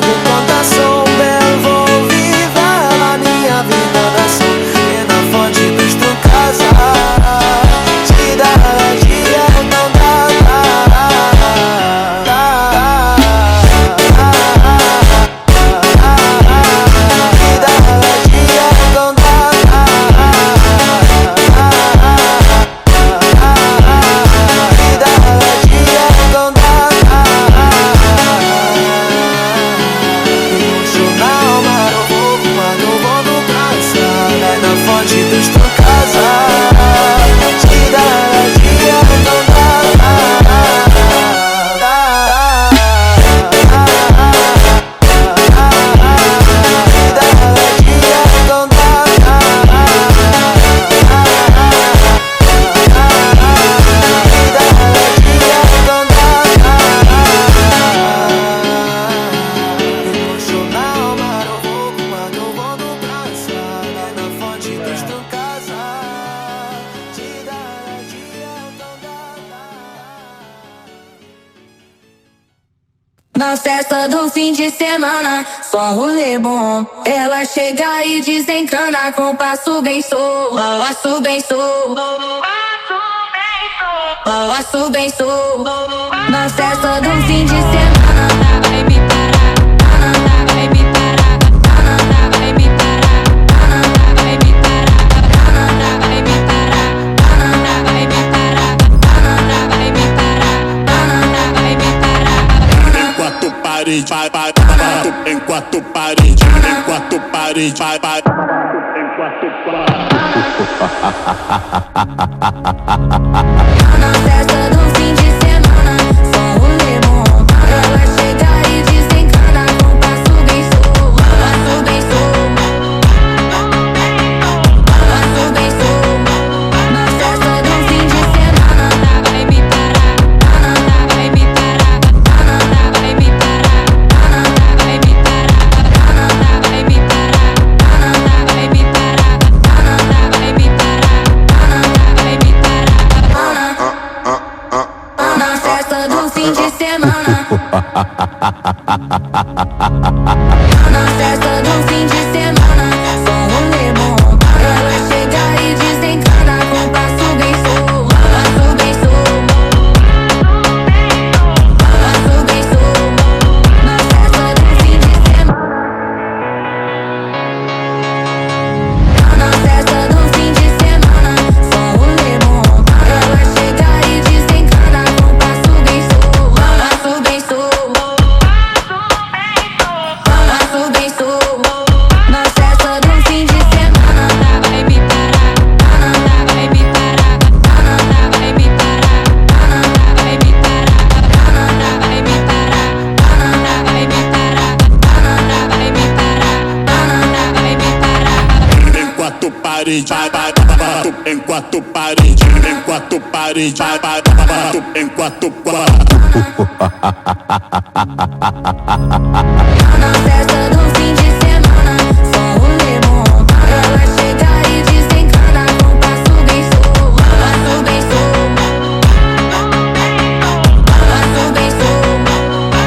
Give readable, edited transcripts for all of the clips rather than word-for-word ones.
logo plantação. Belo vou viver a minha vida da som. E na fonte dos tu casa, cidade eu não dá. Na festa do fim de semana, só rolê bom. Ela chega e desencana com passo bem solto. Passo bem solto. Passo bem solto. Na festa do fim de semana, vai me parar, vai me parar, vai me parar, vai me parar, vai me parar, vai me parar, vai me parar, vai me parar. Enquanto parede, enquanto parede, enquanto parede, na festa do fim de semana, só rolê bom. Ela chega e desencana com passo bem solto. Passo bem solto. Passo bem solto. Na festa do fim de semana, vai me parar, vai me parar, vai me parar, vai me parar, vai me parar, vai me parar, vai me parar, vai me parar. Na festa do fim de semana, na festa do fim de semana, só rolê bom. Ela chega e desencana com passo bem solto. Passo bem solto. Passo bem solto. Na festa do fim de semana, na festa do fim de semana, só rolê bom. Ela chega e desencana com passo bem solto. Passo bem solto. Passo bem solto. Na festa do fim de semana, vai me parar, vai me parar, vai me parar, vai me parar, vai me parar, vai me parar, vai me parar, vai me parar. enquanto parede, enquanto parede, enquanto parede, enquanto Na festa do fim de semana, só rolê bom. Ela chega e desencana com passo bem solto. Passo bem solto. Passo bem solto.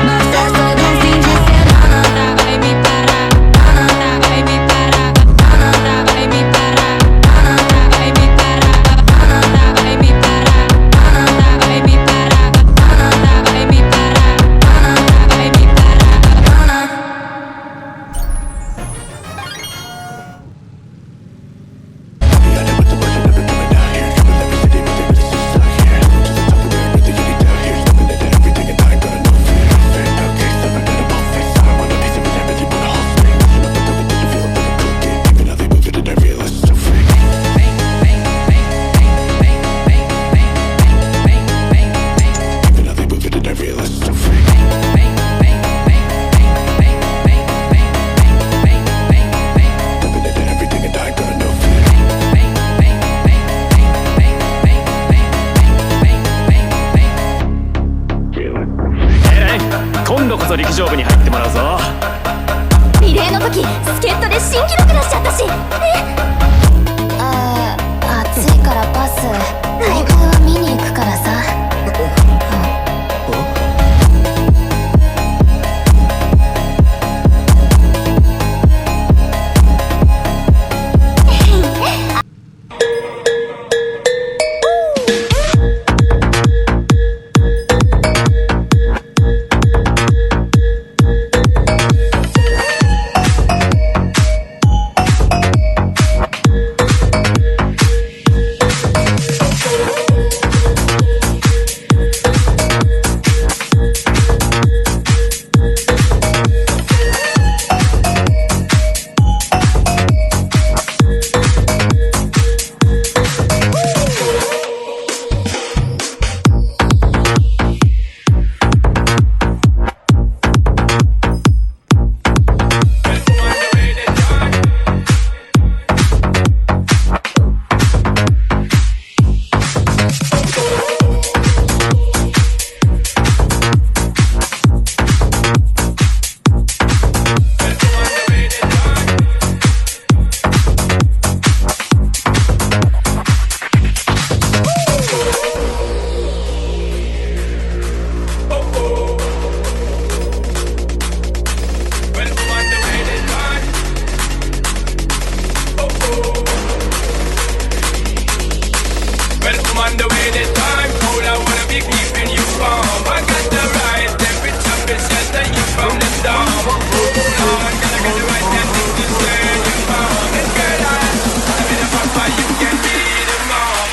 Na festa do fim de semana, vai me parar, vai me parar, vai me parar, vai me parar, vai me parar, vai me parar, vai me parar, vai me parar.今度こそ陸上部に入ってもらうぞ。リレーの時助っ人で新記録出しちゃったし。暑いからパス。大会は見に行くからさ。Perfumando with the time cold, I wanna be keeping you warm. I got the right temperature to shelter you from the storm. Hold on, gotta get the right temperature to turn you on. And girl, I'm in a papa, you can be the mom.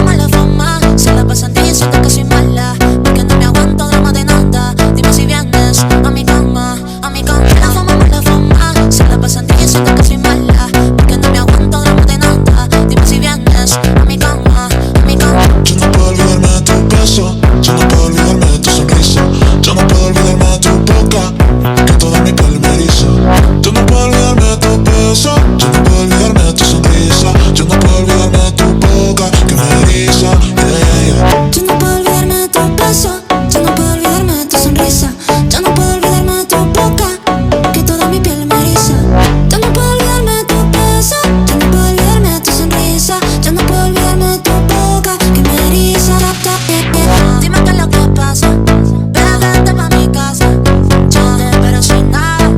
Mala fama, se la pasan diciendo que soy mala, porque no me aguanto drama de nada. Dime si vienes a mi cama, a mi cama. Mala fama, se la pasan diciendo que soy mala, porque no me aguanto drama de nada. Dime si vienes a mi cama, a mi cama. Yo no puedo olvidarme de tu beso, yo no puedo olvidarme de tu sonrisa, yo no puedo olvidarme de tu boca, que toda mi piel me eriza. Yo no puedo olvidarme de tu beso, yo no puedo olvidarme de tu sonrisa, yo no puedo olvidarme de tu boca, que me eriza. Yo no puedo olvidarme de tu beso, yo no puedo olvidarme de tu sonrisa, yo no puedo olvidarme de tu boca, que toda mi piel me eriza. Yo no puedo olvidarme de tu beso, yo no puedo olvidarme de tu sonrisa, yo no puedo olvidarme de tu boca, que me eriza. Dime qué es lo que pasa, ven, vente pa' mi casa, yo te espero sin nada.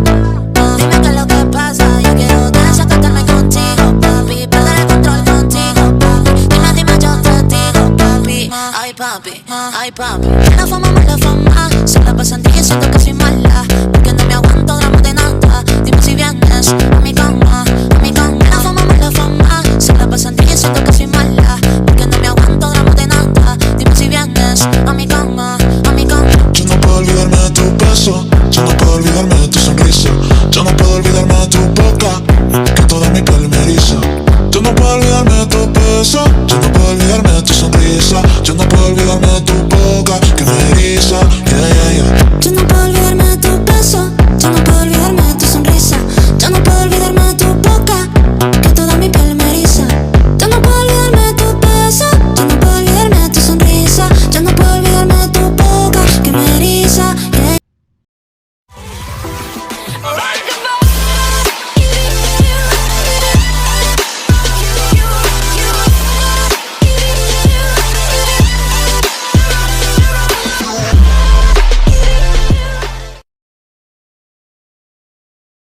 Dime qué es lo que pasa, yo quiero desacatarme contigo, papi, perder el control contigo, papi. Dime, yo te digo, papi. Ay, papi, ay, papi. Mala fama, se la pasan diciendo que soy mala, porque no me aguanto drama de nada. Dime si vienes a mi cama, a mi cama. Mala fama, se la pasan diciendo que soy mala, porque no me aguanto drama de nada. Dime si vienes a mi cama, a mi cama. Yo no puedo olvidarme de tu beso, yo no puedo olvidarme de tu sonrisa, yo no puedo olvidarme de tu boca, que toda mi piel me eriza. Yo no puedo olvidarme de tu beso, yo no puedo olvidarme de tu sonrisa, yo no puedo olvidarme de tu boca, que me eriza. Yeah, yeah, yeah.